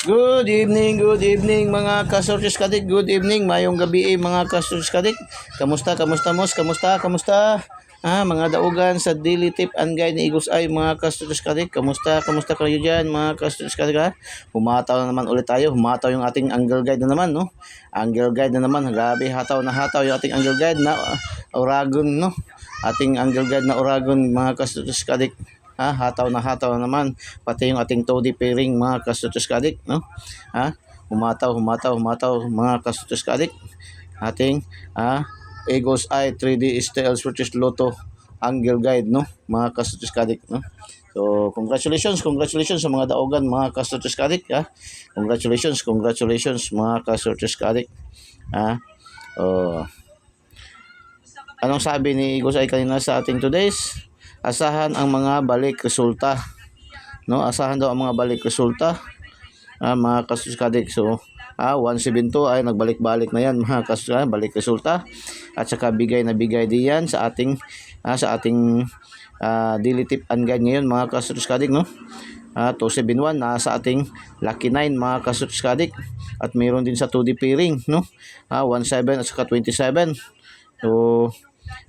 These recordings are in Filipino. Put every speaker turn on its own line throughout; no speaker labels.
Good evening mga kasortis kadik. Good evening, mayong gabi mga kasortis kadik. Kamusta, mos? Kamusta? Mga daugan sa Daily Tip and Guide ni Igos ay mga kasortis kadik. Kamusta kayo dyan mga kasortis kadik ha? Humataw na naman ulit tayo. Humataw yung ating angle guide na naman, no? Angle guide na naman. Grabe, hataw yung ating angle guide na Oragon, no? Ating angle guide na Oragon mga kasortis kadik. Hataw na naman pati yung ating toady pairing mga kasutos kadik, no? Humataw mga kasutos kadik. Ating Egos Eye 3D STL Switches Lotto Angle Guide, no? Mga kasutos kadik, no? So congratulations sa mga daogan mga kasutos kadik, Congratulations mga kasutos kadik. Anong sabi ni Egos Eye kanina sa ating today's? Asahan ang mga balik resulta, no? Asahan daw ang mga balik resulta, mga kasuskadik. So 172 ay nagbalik-balik na yan mga kasuskadik, balik resulta. At saka bigay diyan sa ating daily tip and guide ngayon mga kasuskadik, no? 271 nasa ating lucky 9 mga kasuskadik. At mayroon din sa 2D pairing, no? 17 at saka 27. So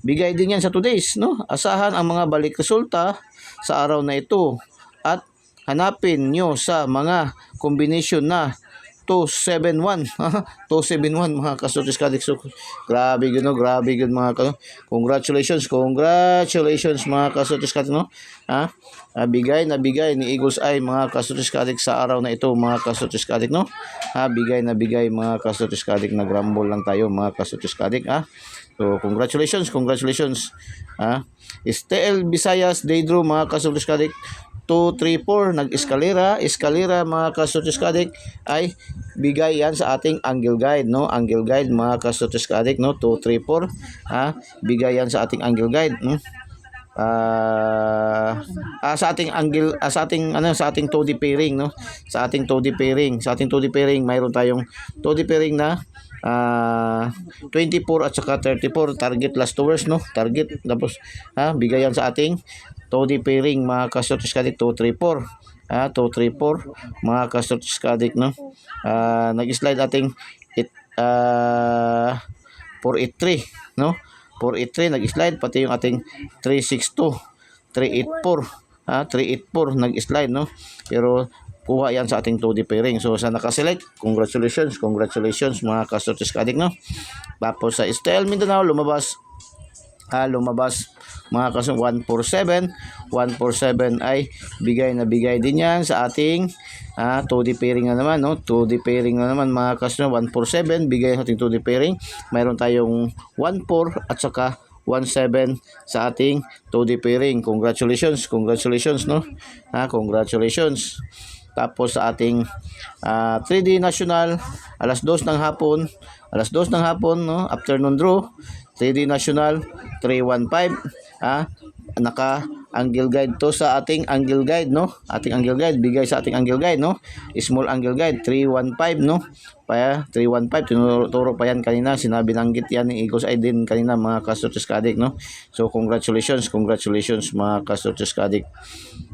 bigay din yan sa today's, no? Asahan ang mga balik resulta sa araw na ito at hanapin nyo sa mga combination na 271 271 mga kasutis kadik. So grabe yun mga congratulations mga kasutis kadik, no? Bigay ni Eagles Eye mga kasutis kadik sa araw na ito mga kasutis kadik, no? Bigay mga kasutis kadik. Nagrumble lang tayo mga kasutis kadik, So congratulations. STL Visayas Daydrew mga kasutis kadik 234 nag-eskalera mga kasutis kadik ay bigay yan sa ating angle guide, no? Angle guide mga kasutis kadik, no? 234 bigay yan sa ating angle guide, no? Sa ating toady pairing, no? Sa ating toady pairing mayroon tayong toady pairing na 24 at saka 34 target last hours, no? Target tapos bigay yan sa ating toady pairing mga kasutis kadik 234 mga kasutis kadik, no? Nag-slide ating 483, no? 483 nag-slide pati yung ating 362 384 nag-slide, no? Pero kuha yan sa ating 2D pairing. So sa nakaselect, congratulations mga kasutis kadik, no? Tapos sa STL Mindanao lumabas mga kaso 147 ay bigay din yan sa ating 2D pairing na naman, no? 2D pairing na naman mga kaso 147 bigay sa ating 2D pairing. Mayroon tayong 14 at saka 17 sa ating 2D pairing. Congratulations, no? Congratulations. Tapos sa ating 3D National alas 2 ng hapon, no? Afternoon draw 3D National 315. Naka angle guide to sa ating angle guide, no? Ating angle guide bigay sa ating angle guide, no? Small angle guide 315, no? 315 tinuturo pa yan kanina, binanggit yan ni Igos ay din kanina mga kasutis kadik, no? So congratulations mga kasutis kadik.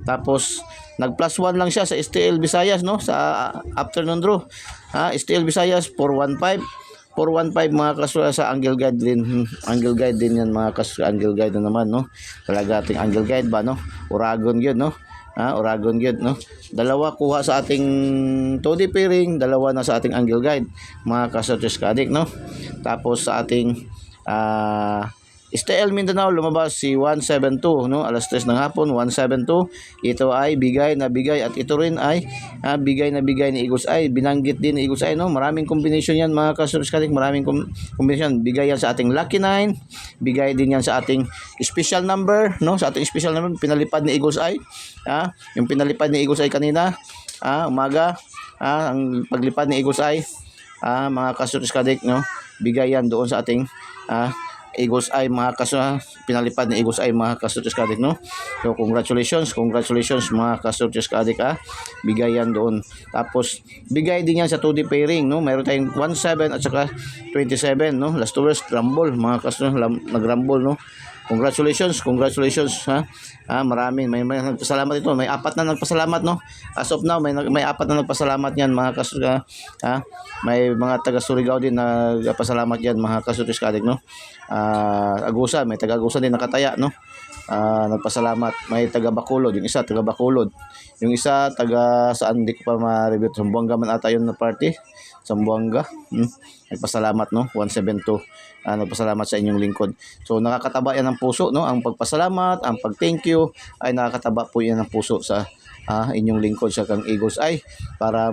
Tapos nag plus 1 lang siya sa STL Visayas, no? Sa afternoon draw. STL Visayas 415 mga kaso sa angle guide din. Angle guide din yan mga kaso. Angle guide na naman, no? Talaga ating angle guide ba, no? Oragon yun, no? Oragon yun, no? Dalawa kuha sa ating 2D pairing, dalawa na sa ating angle guide mga kaso kadik, no? Tapos sa ating STL Mindanao lumabas si 172, no? Alas 3 ng hapon 172. Ito ay bigay at ito rin ay bigay ni Igos Eye. Binanggit din ni Igos Eye, no? Maraming combination yan mga kasuskadik, maraming combination. Bigay yan sa ating lucky 9, bigay din yan sa ating special number, no? Sa ating special number pinalipad ni Igos Eye. Yung pinalipad ni Igos Eye kanina umaga, ang paglipad ni Igos Eye mga kasuskadik, no? Bigay yan doon sa ating Eagles Eye mga pinalipad ni Eagles Eye mga kasutis kadik, no? So congratulations mga kasutis kadik, bigay yan doon. Tapos bigay din yan sa 2D pairing, no? Mayroon tayong 17 at saka 27, no? Last hours rumble mga kasutis, nag-rumble, no? Congratulations, ha. May nagpasalamat ito. May 4 na nagpasalamat, no. As of now, may 4 na nagpasalamat yan, mga kasutis, ha. May mga taga Surigao din na nagpasalamat yan, mga kasutis kadik, no. Agusan, may taga Agusan din nakataya, no. Nagpasalamat. May taga Bacolod, yung isa taga Bacolod. Yung isa taga saan, hindi ko pa ma-review. Sambuanga man ata yun na party. Sambuanga. Nagpasalamat, no. 172. Nagpasalamat sa inyong lingkod. So nakakataba yan ng puso, no. Ang pagpasalamat, ang pag-thank you ay nakakataba po yan ng puso sa inyong lingkod sa kang Eagles Eye para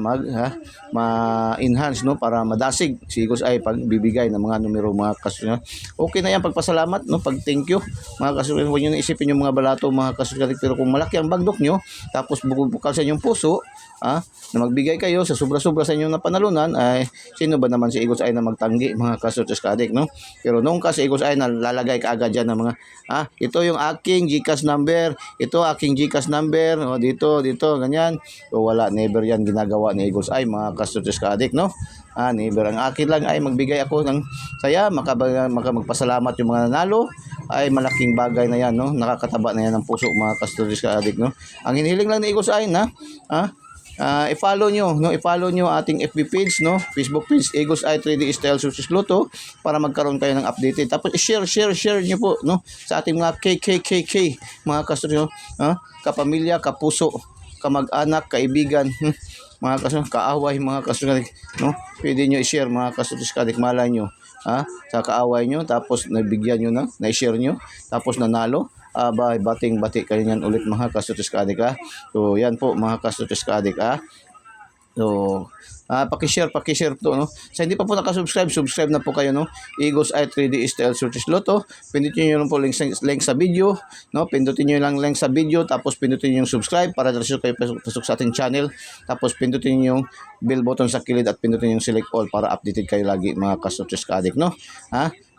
ma-enhance, no, para madasig si Eagles Eye pag bibigay ng mga numero, mga kasusunod. Okay na yan pagpasalamat, no, pag thank you, mga kasusunod. Huwag nyo na isipin yung mga balato, mga kasusunod. Pero kung malaki ang bagdok nyo, tapos bukal sa inyong puso, na magbigay kayo sa sobra-sobra sa inyong napanalunan, ay sino ba naman si Eagles Eye na magtanggi, mga kasusunod kadik, no. Pero nung ka si Eagles Eye na lalagay ka agad dyan ng mga ito yung aking GCash number, ito aking GCash number, dito ganyan. So wala, never yan ginagawa ni Eagles Eye, mga kasutis ka-addict, no. Never. Ang akin lang ay magbigay ako ng saya, magpasalamat yung mga nanalo, ay malaking bagay na yan, no. Nakakataba na yan ng puso, mga kasutis ka-addict, no. Ang hinihiling lang ni Eagles Eye na i-follow nyo ating FB page, no, Facebook page, Eagles Eye 3D Style Success Lotto, para magkaroon kayo ng updated. Tapos i-share nyo po, no, sa ating mga KKKK, mga kasutis, no, kapamilya, kapuso, kamag-anak, kaibigan, mga kasutis, kaaway, mga kasutis, no. Pwede nyo i-share, mga kasutis, kadik, malay nyo, sa kaaway nyo, tapos nabigyan nyo na-share nyo, tapos nanalo. Bating-bati kayo yan ulit, mga kasutis kadik, So yan po, mga kasutis kadik, So paki-share to, no. Sa hindi pa po nakasubscribe, subscribe na po kayo, no. Eagles Eye 3D Style Success Lotto. Pindutin niyo lang po link sa video, no. Pindutin niyo lang link sa video, tapos pindutin niyo yung subscribe para diretso kayo pasok sa ating channel. Tapos pindutin niyo yung bell button sa kilid at pindutin yung select all para updated kayo lagi, mga kasutis kadik, no.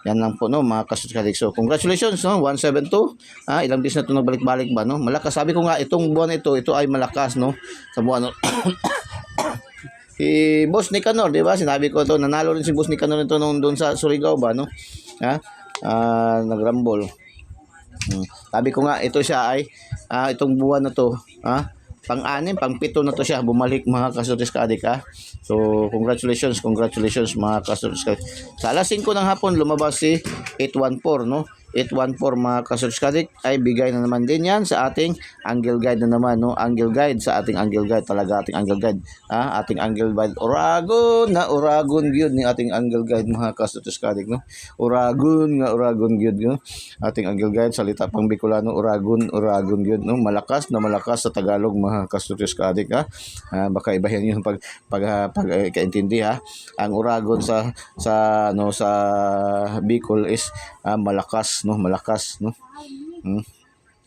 Yan lang po, no, mga kasutis kadik. So congratulations, no, 172. Ilang days na ito nagbalik-balik ba, no. Malakas, sabi ko nga, itong buwan ito ay malakas, no, sa buwan, no. Si Boss Nicanor, di ba? Sinabi ko to, nanalo rin si Boss Nicanor nito nung doon sa Surigao ba, no? Nagrambol. Sabi ko nga, ito siya ay itong buwan na to, pang-6, pang-7 na to siya bumalik, mga kasutis kadik, So congratulations, mga kasutis kadik. Sa alas 5 ng hapon lumabas si 814, no. 814, mga kasutis kadik, ay bigay na naman din yan sa ating angle guide na naman, no. Angle guide, sa ating angle guide, talaga ating angle guide, ating angle guide, Oragon gyud ni ating angle guide, mga kasutis kadik, no. Oragon gyud, no. Ating angle guide, salita pang Bicolano, Oragon gyud, no. Malakas sa Tagalog, mga kasutis kadik, baka ibahin yung pagkaintindi, ang Oragon sa Bicol is malakas, no.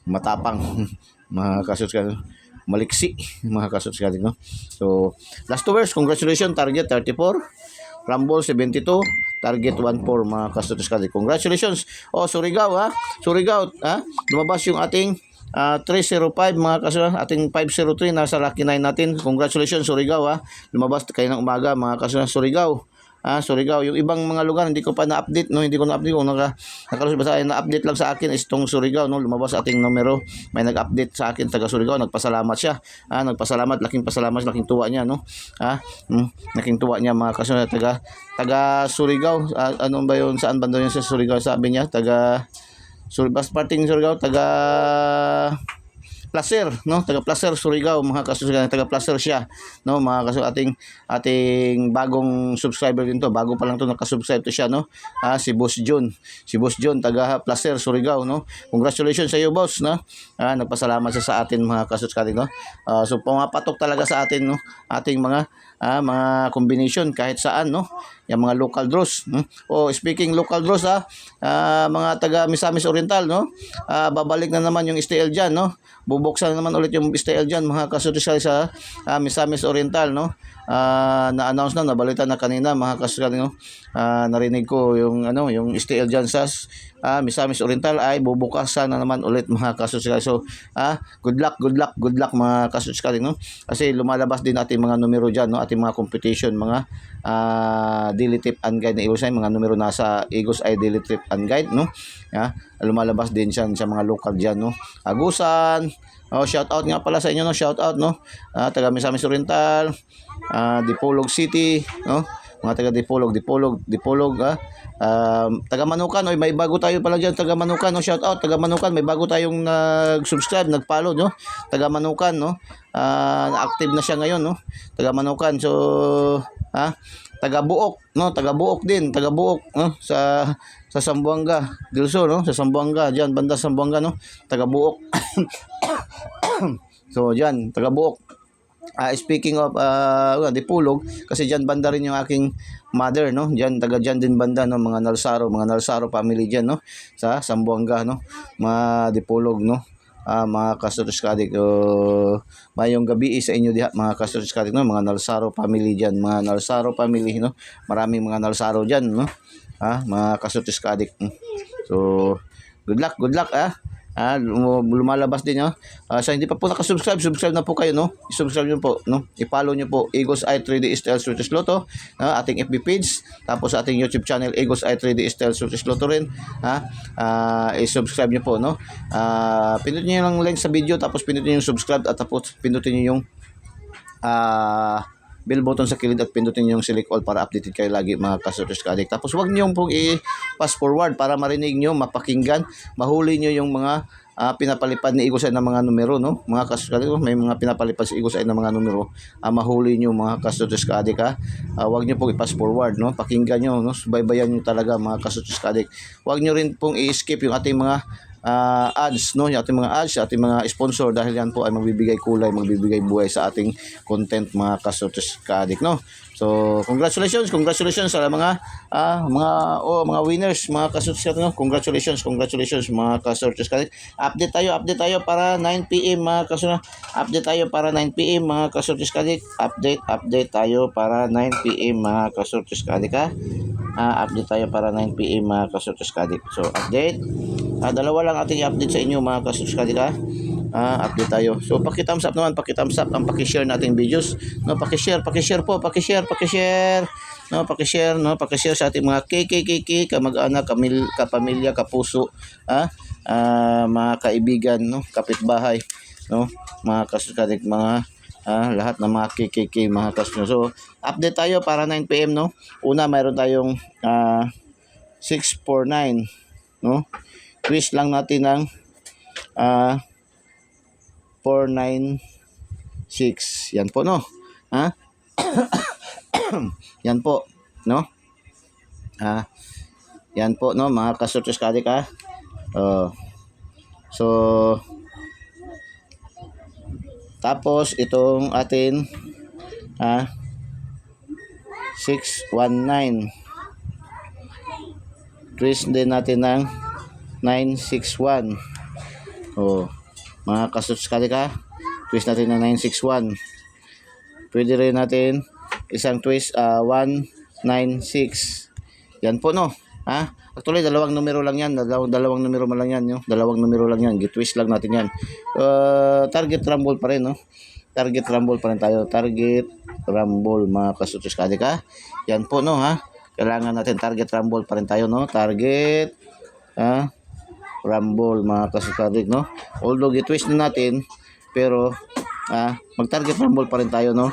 Matapang, mga kasutis kadik, maliksi, mga kasutis kadik, no. So last 2 words, congratulations, target 34, Rumble 72, target 14, mga kasutis kadik. Congratulations. Surigao, lumabas yung ating 305, mga kasutis, ating 503 nasa lucky 9 natin. Congratulations, Surigao, lumabas kayo ng umaga, mga kasutis, Surigao. Surigao. Yung ibang mga lugar hindi ko pa na-update, no, hindi ko na-update kung nakalusot basta na-update lang sa akin is itong Surigao, no, lumabas ating numero. May nag-update sa akin, taga Surigao, nagpasalamat siya. Nagpasalamat, laking pasalamat, laking tuwa niya, no. Laking tuwa niya, mga kasutis, taga Surigao. Ano ba 'yun? Saan banda 'yun sa Surigao? Sabi niya, taga parting Surigao, taga Placer, no, taga Placer, Surigao, mga kasutis, taga Placer siya, no, mga kasutis, ating bagong subscriber din to, bago pa lang to nakasubscribe to siya, no. Si Boss John, taga Placer, Surigao, no. Congratulations sa iyo, boss, no. Nagpasalamat siya sa atin, mga kasutis, no. So pumapatok talaga sa atin, no, ating mga combination kahit saan, no. Yung mga local draws, speaking local draws, mga taga Misamis Oriental, no. Babalik na naman yung STL diyan, no. Bubuksan na naman ulit yung STL diyan, mga kasutis, sa Misamis Oriental, no. na-announce na, nabalita na kanina mga kasuskade, no? Narinig ko yung yung STL dyan sa Misamis Oriental ay bubukasan na naman ulit mga kasuskade. So good luck mga kasuskade, no? Kasi lumalabas din ating mga numero dyan, no? Ating mga competition, mga daily tip and guide na Eagles Eye, mga numero nasa Eagles Eye daily tip and guide, no? Lumalabas din siya sa mga local dyan, no? Agusan, shout out nga pala sa inyo, no? Shout out, no? Taga Misamis Oriental, Dipolog City, no? Mga taga Dipolog, taga Manukan, may bago tayo pala diyan, taga Manukan, no? Shout out taga Manukan, may bago tayong nag-subscribe, nag-follow, no? Taga Manukan, no? Active na siya ngayon, no? Taga Manukan. So, taga Buok, no? Taga Buok din, no? Sa Zamboanga del Sur, no? Sa Zamboanga, diyan banda Zamboanga, no? Taga Buok. So, diyan, taga Buok. Speaking of Dipolog, kasi diyan banda rin yung aking mother, no? Diyan din banda, no? Mga Nalsaro family diyan, no? Sa Zamboanga, no? Mga Dipolog, no? Mga kasuskade, mayong gabi sa inyo diha mga kasuskade, no? Mga Nalsaro family diyan, mga Nalsaro family, no? Maraming mga Nalsaro diyan, no? Mga kasuskade. So good luck, lumalabas din, no? Sa hindi pa po nakasubscribe, subscribe na po kayo, no? I-subscribe nyo po, no? I-follow nyo po Eagles Eye 3D STL Swedish Lotto, ating FB page, tapos ating YouTube channel Eagles Eye 3D STL Swedish Lotto rin, i-subscribe nyo po, no? Pindutin nyo yung link sa video, tapos pindutin nyo yung subscribe, at tapos pindutin nyo yung bell button sa kilid, at pindutin yung select all para updated kayo lagi mga kasuskade. Tapos wag niyo pong i-pass forward para marinig nyo, mapakinggan, mahuli nyo yung mga pinapalipad ni Eagles Eye ng mga numero, no? Mga kasuskade, may mga pinapalipad si Eagles Eye ng mga numero, mahuli nyo mga kasuskade. Wag nyo pong i-pass forward, no? Pakinggan nyo, no? Subaybayan nyo talaga mga kasuskade. Wag nyo rin pong i-skip yung ating mga ads, no? Yung ating mga ads, ating mga sponsor, dahil yan po ay magbibigay kulay, magbibigay buhay sa ating content mga kasuskade, no? So congratulations sa mga winners mga kasuskade, no? Congratulations mga kasuskade. Update tayo para 9 PM mga kasuskade. Update tayo para 9 PM mga kasuskade. Update tayo para 9 PM mga kasuskade ka. Update tayo para 9 PM mga kasuskade. So update. Dalawa lang ating i-update sa inyo mga kasuskade ka. Update tayo. So paki-thumbs up naman, ang paki-share nating videos, no? Paki-share no, paki-share sa ating mga KKKK, kamag-anak, kapamilya, kapuso, mga kaibigan, no, kapitbahay, no, mga kasuskade, mga lahat ng mga KKK mga kasuskade. So update tayo para 9 PM, no. Una, mayroon tayong 649, no. Quiz lang natin ng 496. Yan po, no? Yan po, no? Yan po, no? Mga kasuskade ka. So, tapos itong atin 619. Twist din natin ng 961. Mga kasuskade ka, twist natin ng 961. Pwede rin natin isang twist 196. Yan po, no? Actually dalawang numero lang yan, dalawang numero lang yan, no? Dalawang numero lang yan, gitwist lang natin yan. Target rumble pa rin, no? Target rumble pa rin tayo. Target rumble mga kasuskade ka. Yan po, no, kailangan natin target rumble pa rin tayo, no? Target rumble mga kasuskade, no? Although gitwist na natin, pero mag-target rumble pa rin tayo, no?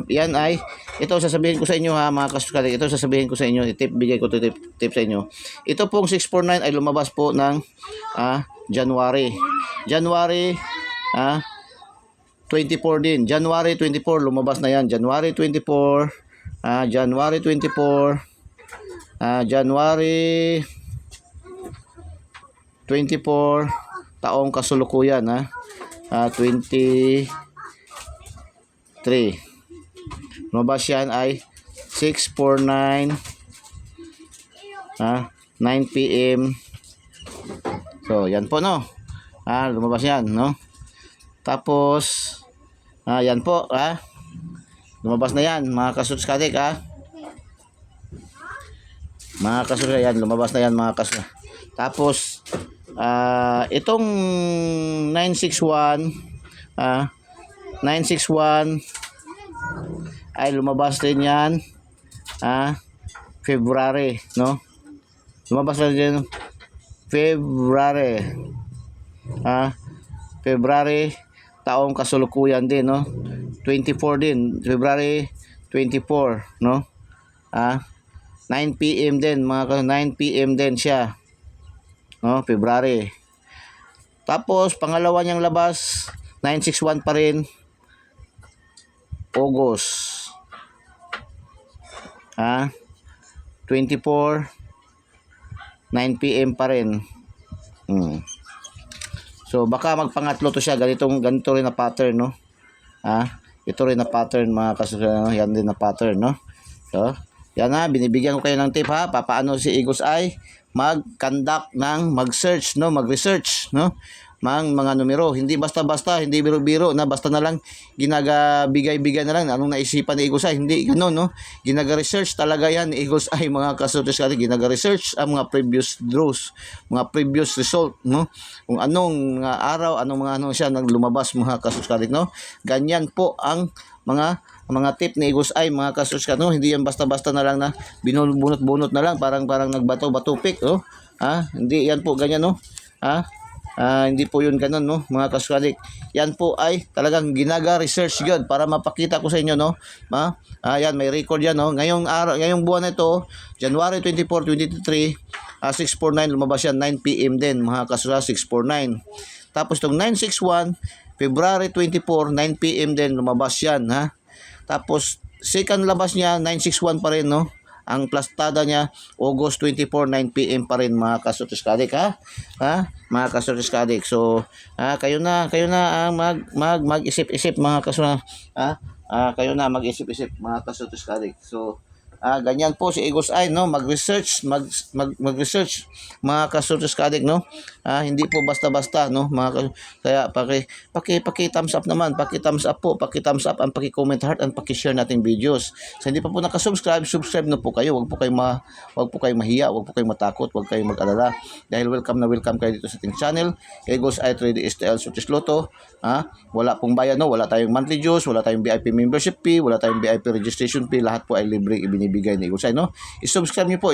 Yan ay, ito sasabihin ko sa inyo mga kasuskade, bigay ko tip sa inyo. Ito pong 649 ay lumabas po ng January 24 din. January 24 lumabas na yan. January 24 taong kasulukuyan, 23. Lumabas yan ay 649 9 PM. So yan po, no? Lumabas yan, no? Tapos yan po, Lumabas na yan, mga kasuts kadik, ha. Mga kasuts, yan, lumabas na yan, mga kasuts. Tapos, itong 961, 961, ay lumabas din yan, February, no? Lumabas na din February, February, taong kasulukuyan din, no? 24 din, February 24, no? 9 PM din, 9 PM din siya, no? February. Tapos pangalawa niyang labas, 961 pa rin, August, 24, 9 PM pa rin. So baka magpangatlo to siya, ganito rin na pattern, no? Ito rin na pattern, mga kasusunod, yan din na pattern, no? So yan, binibigyan ko kayo ng tip, papaano si Eagle's Eye mag-conduct ng mag-search, no? Mag-research, no? Mga numero, hindi basta-basta, hindi biro-biro na basta na lang ginagabigay-bigay na lang anong naisipan ni Eagle's Eye, hindi ganoon, no? Ginaga-research talaga yan ni Eagle's Eye, mga kasutos, kasi ginaga-research ang mga previous draws, mga previous result, no? Kung anong araw, anong mga siya naglumabas, mga kasutos, no? Ganyan po ang mga tip ni Eagle's Eye, mga kasutos, no? Hindi yan basta-basta na lang na binubunot-bunot na lang, parang nagbato-batupik, no? Hindi yan po ganyan, no? Hindi po yun ganun, no, mga kasukadik. Yan po ay talagang ginaga-research yun para mapakita ko sa inyo, no. Yan, may record yan, no. Ngayong buwan na ito, January 24, 2023, 649, lumabas yan, 9 PM din, mga kasukadik, 649. Tapos itong 961, February 24, 9 PM din, lumabas yan, Tapos, second labas niya, 961 pa rin, no. Ang plastada niya, August 24, 9 PM pa rin, mga kasutos kadik, mga kasutos kadik. So, kayo na mag-isip-isip, mga kasutos, kayo na mag-isip-isip, mga kasutos kadik. So, ganyan po si Eagle's Eye, no? Mag-research, mag-research, mga kasutos kadik, no? Hindi po basta-basta, no? Kaya paki-thumbs up naman, paki-thumbs up po, paki-thumbs up, ang paki-comment heart, ang paki-share nating videos. So, hindi pa po nakasubscribe, subscribe na po kayo. Wag po kayong mahiya, wag po kayong matakot, wag kayong mag-alala. Dahil welcome kayo dito sa ating channel, Eagle's Eye 3D STL Sutis Lotto. Wala pong bayad, no? Wala tayong monthly dues, wala tayong VIP membership fee, wala tayong VIP registration fee, lahat po ay libre ibinibigay ni Eagle's Eye, no? I-subscribe niyo po,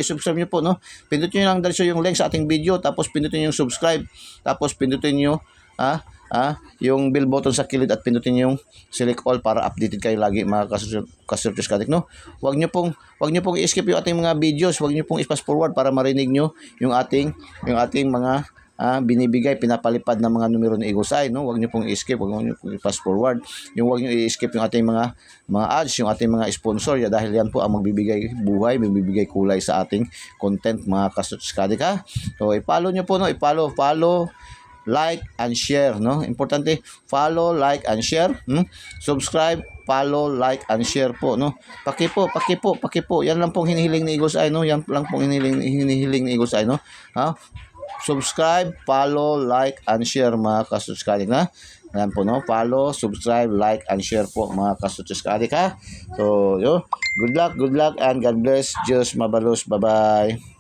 no? Pindutin niyo lang dali yung link sa ating video, tapos pindutin niyo yung subscribe, tapos pindutin niyo yung bell button sa kilid at pindutin niyo yung select all para updated kayo lagi, mga kasutos kadik, no? Wag niyo pong i-skip yung ating mga videos, wag niyo pong i-fast forward para marinig niyo yung ating mga binibigay, pinapalipad ng mga numero ng Eagle's Eye, no? Wag niyo pong i-skip, wag niyo pong i-fast forward. Wag niyo i-skip yung ating mga ads, yung ating mga sponsor, dahil yan po ang magbibigay buhay, magbibigay kulay sa ating content, mga kasutos kadik, So, i-follow niyo po, no? Follow, like and share, no? Importante, follow, like and share, subscribe, follow, like and share po, no? Paki po. Yan lang pong hinihiling ni Eagle's Eye, no? Yan lang pong hinihiling ni Eagle's Eye, no? Subscribe, follow, like and share, mga kasutos-kadik, Ayan po, no? Follow, subscribe, like and share po, mga kasutos-kadik, So, good luck and God bless. Diyos mabalos. Bye-bye.